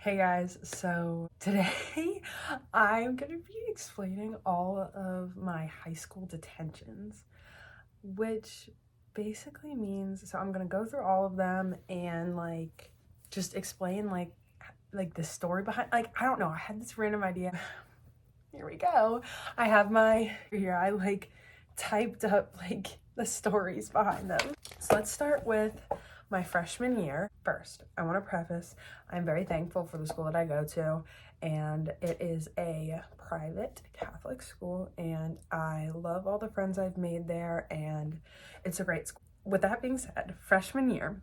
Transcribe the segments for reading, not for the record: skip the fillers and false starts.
Hey guys, so today I'm gonna be explaining all of my high school detentions, which basically means, so I'm gonna go through all of them and just explain the story behind, I don't know, I had this random idea. Here we go. I have I typed up the stories behind them. So let's start with my freshman year. First, I want to preface, I'm very thankful for the school that I go to, and it is a private Catholic school, and I love all the friends I've made there, and it's a great school. With that being said, freshman year,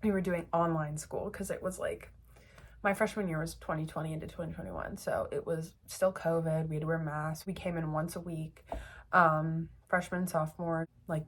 we were doing online school because it was my freshman year was 2020 into 2021, so it was still COVID. We had to wear masks. We came in once a week. Freshman, sophomore, like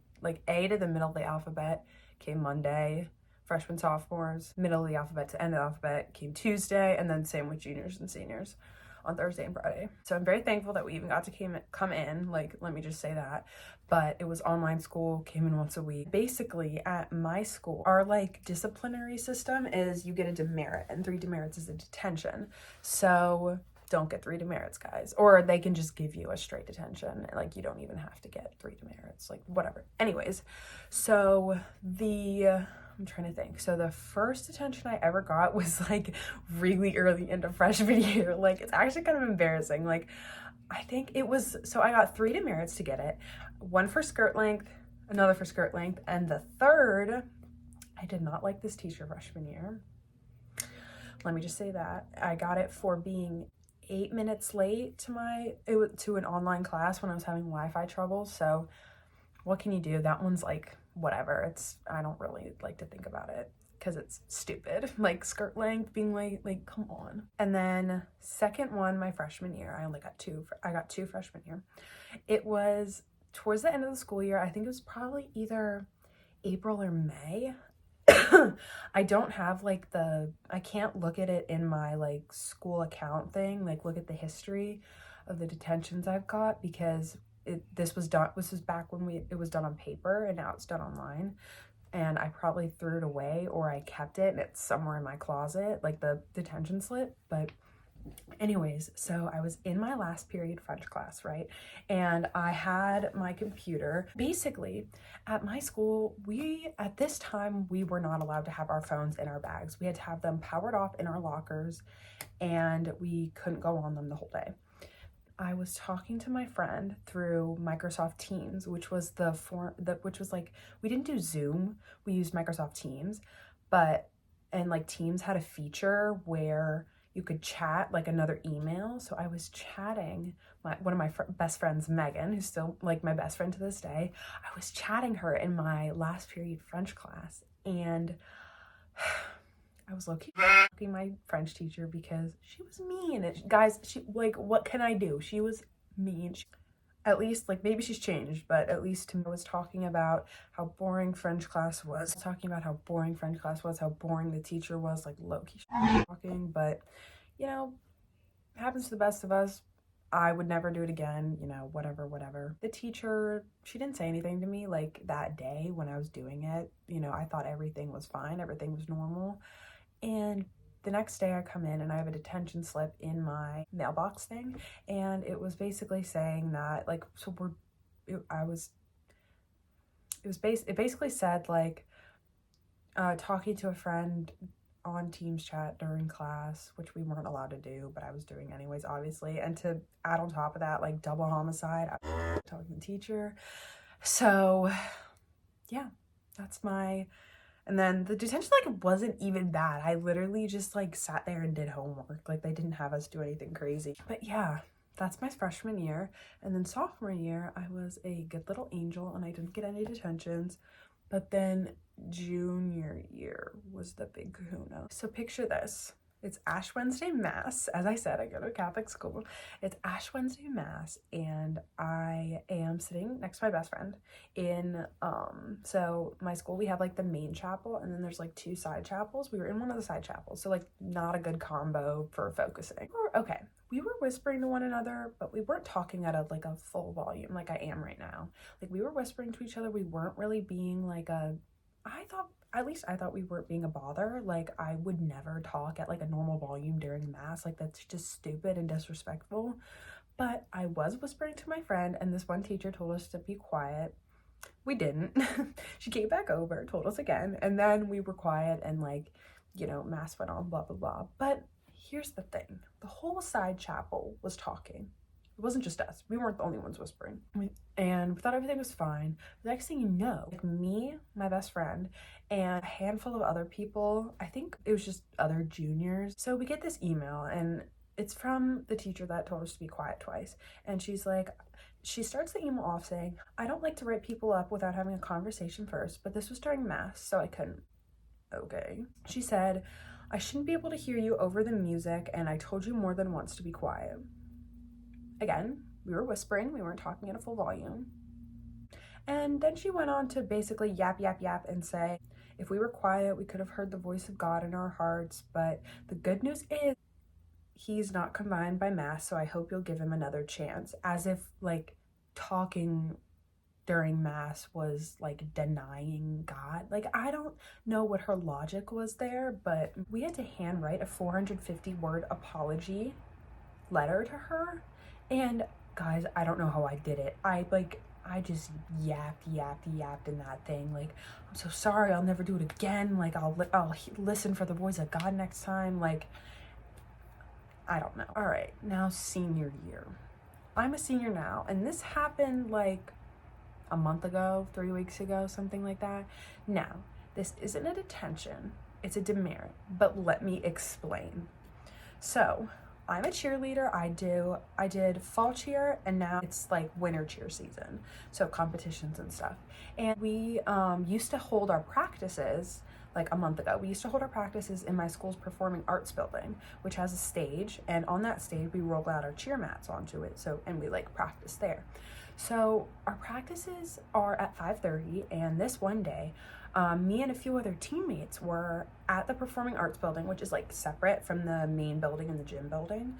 A to the middle of the alphabet came Monday. Freshmen, sophomores, middle of the alphabet to end of the alphabet came Tuesday, and then same with juniors and seniors on Thursday and Friday. So I'm very thankful that we even got to come in, let me just say that. But it was online school, came in once a week. Basically, at my school, our disciplinary system is you get a demerit, and 3 demerits is a detention. So don't get 3 demerits, guys. Or they can just give you a straight detention. You don't even have to get 3 demerits, whatever. Anyways, so I'm trying to think. So the first detention I ever got was really early into freshman year. It's actually kind of embarrassing. I think it was, so I got 3 demerits to get it. 1 for skirt length, another for skirt length, and the third, I did not like this teacher freshman year. Let me just say that. I got it for being 8 minutes late to an online class when I was having Wi-Fi trouble. So what can you do? That one's whatever. I don't really like to think about it because it's stupid. Skirt length being late, come on. And then second one, my freshman year, I got 2 freshman year. It was towards the end of the school year. I think it was probably either April or May. I don't have I can't look at it in my school account thing, look at the history of the detentions I've got, because this was back when it was done on paper, and now it's done online, and I probably threw it away or I kept it and it's somewhere in my closet, the detention slip. But anyways, so I was in my last period French class, right? And I had my computer. Basically, at my school, at this time, we were not allowed to have our phones in our bags. We had to have them powered off in our lockers, and we couldn't go on them the whole day. I was talking to my friend through Microsoft Teams, which was we didn't do Zoom, we used Microsoft Teams, and Teams had a feature where you could chat another email. So I was chatting one of my best friends, Megan, who's still my best friend to this day. I was chatting her in my last period French class, and I was low-key fucking my French teacher because she was mean. Guys, she what can I do? She was mean. At least maybe she's changed, but at least to me, I was talking about how boring French class was. How boring the teacher was, low-key talking. But it happens to the best of us. I would never do it again, whatever. The teacher, she didn't say anything to me that day when I was doing it. I thought everything was fine, everything was normal. And the next day I come in and I have a detention slip in my mailbox thing, and it was basically saying that it basically said talking to a friend on Teams chat during class, which we weren't allowed to do, but I was doing anyways, obviously. And to add on top of that, double homicide, I was talking to the teacher. So yeah, that's my. And then the detention wasn't even bad. I literally just sat there and did homework. They didn't have us do anything crazy. But yeah, that's my freshman year. And then sophomore year, I was a good little angel and I didn't get any detentions. But then junior year was the big kahuna. So picture this. It's Ash Wednesday Mass. As I said, I go to a Catholic school. It's Ash Wednesday Mass, and I am sitting next to my best friend in, so my school, we have the main chapel, and then there's 2 side chapels. We were in one of the side chapels, so not a good combo for focusing. Okay, we were whispering to one another, but we weren't talking at a full volume like I am right now. We were whispering to each other. We weren't really being I thought at least I thought we weren't being a bother. Like, I would never talk at like a normal volume during mass. Like, that's just stupid and disrespectful. But I was whispering to my friend, and this one teacher told us to be quiet. We didn't. She came back over, told us again, and then we were quiet, and like, you know, mass went on, blah, blah, blah. But here's the thing. The whole side chapel was talking. It wasn't just us. We weren't the only ones whispering. And we thought everything was fine. The next thing you know, like me, my best friend, and a handful of other people, I think it was just other juniors. So we get this email, and it's from the teacher that told us to be quiet twice. And she's like, she starts the email off saying, I don't like to write people up without having a conversation first, but this was during mass, so I couldn't. Okay. She said, I shouldn't be able to hear you over the music, and I told you more than once to be quiet. Again, we were whispering, we weren't talking at a full volume. And then she went on to basically yap, yap, yap and say, if we were quiet, we could have heard the voice of God in our hearts, but the good news is he's not combined by mass, so I hope you'll give him another chance. As if like talking during mass was like denying God. Like, I don't know what her logic was there, but we had to handwrite a 450 word apology letter to her. And guys, I don't know how I did it. I just yapped in that thing. Like, I'm so sorry, I'll never do it again. Like, I'll listen for the voice of God next time. Like, I don't know. All right, now senior year. I'm a senior now, and this happened like a month ago, 3 weeks ago, something like that. Now, this isn't a detention, it's a demerit, but let me explain. So, I'm a cheerleader. I did fall cheer, and now it's like winter cheer season, so competitions and stuff. And we used to hold our practices like a month ago. We used to hold our practices in my school's performing arts building, which has a stage, and on that stage we roll out our cheer mats onto it. So, and we like practice there. So our practices are at 5:30, and this one day, me and a few other teammates were at the Performing Arts Building, which is like separate from the main building and the gym building.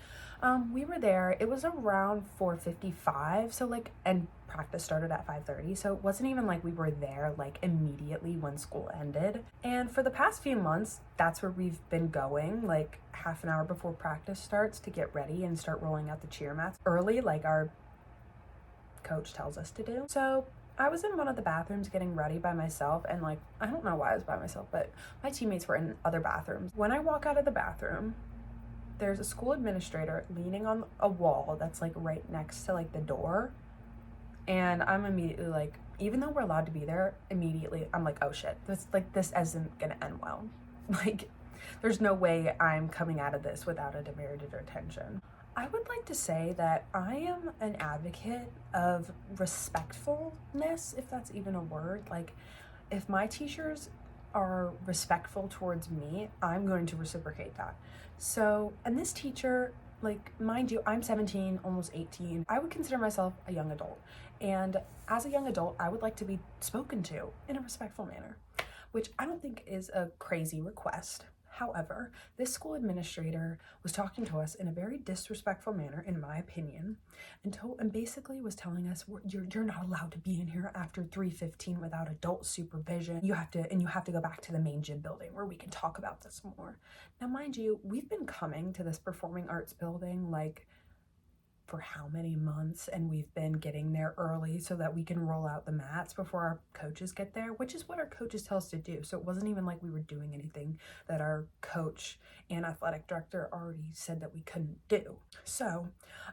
We were there. It was around 4:55, so like, and practice started at 5:30, so it wasn't even like we were there like immediately when school ended. And for the past few months, that's where we've been going, like half an hour before practice starts to get ready and start rolling out the cheer mats early, like our coach tells us to do. So I was in one of the bathrooms getting ready by myself, and like, I don't know why I was by myself, but my teammates were in other bathrooms. When I walk out of the bathroom, there's a school administrator leaning on a wall that's like right next to like the door, and I'm immediately like, even though we're allowed to be there, immediately I'm like, oh shit, this isn't gonna end well. Like, there's no way I'm coming out of this without a demerited detention. I would like to say that I am an advocate of respectfulness, if that's even a word. Like, if my teachers are respectful towards me, I'm going to reciprocate that. So, and this teacher, like, mind you, I'm 17, almost 18. I would consider myself a young adult. And as a young adult, I would like to be spoken to in a respectful manner, which I don't think is a crazy request. However, this school administrator was talking to us in a very disrespectful manner, in my opinion, and basically was telling us, you're not allowed to be in here after 3:15 without adult supervision. You have to go back to the main gym building where we can talk about this more. Now, mind you, we've been coming to this performing arts building like for how many months, and we've been getting there early so that we can roll out the mats before our coaches get there, which is what our coaches tell us to do. So it wasn't even like we were doing anything that our coach and athletic director already said that we couldn't do. So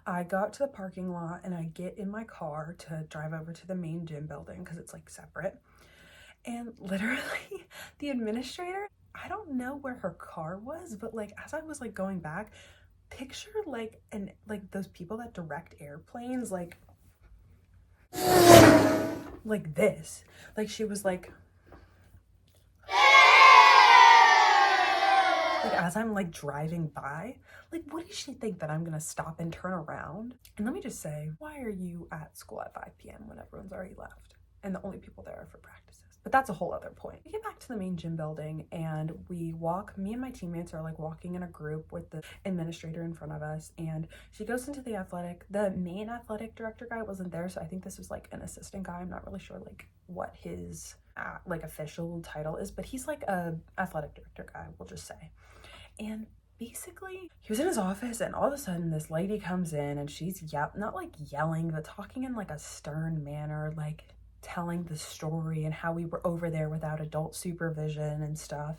I got to the parking lot, and I get in my car to drive over to the main gym building because it's like separate. And literally the administrator, I don't know where her car was, but like as I was like going back, picture like those people that direct airplanes, like this. Like, she was like as I'm like driving by, like, what does she think, that I'm gonna stop and turn around? And let me just say, why are you at school at 5 p.m. when everyone's already left and the only people there are for practices? but that's a whole other point. We get back to the main gym building and we walk, me and my teammates are like walking in a group with the administrator in front of us, and she goes into the main athletic director guy wasn't there, so I think this was like an assistant guy. I'm not really sure like what his like official title is, but he's like a athletic director guy, we'll just say. And basically he was in his office and all of a sudden this lady comes in and she's not like yelling, but talking in like a stern manner, like telling the story and how we were over there without adult supervision and stuff.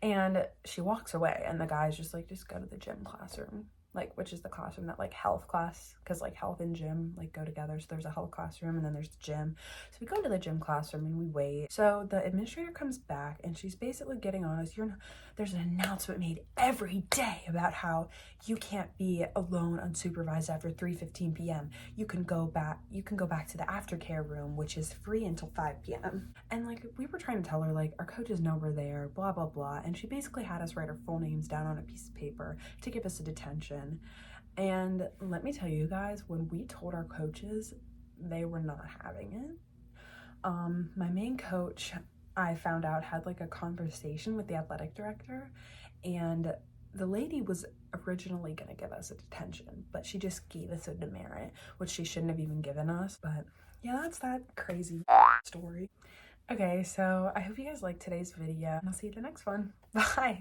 And she walks away and the guy's just like, just go to the gym classroom, like, which is the classroom that like health class, because like health and gym like go together. So there's a health classroom and then there's the gym. So we go to the gym classroom and we wait. So the administrator comes back and she's basically getting on us. There's an announcement made every day about how you can't be alone unsupervised after 3:15 p.m. You can go back to the aftercare room, which is free until 5 p.m. And like we were trying to tell her like our coaches know we're there, blah blah blah. And she basically had us write our full names down on a piece of paper to give us a detention. And let me tell you guys, when we told our coaches, they were not having it. My main coach, I found out, had like a conversation with the athletic director, and the lady was originally going to give us a detention, but she just gave us a demerit, which she shouldn't have even given us. But yeah, that's that crazy story. Okay, so I hope you guys liked today's video, and I'll see you in the next one. Bye!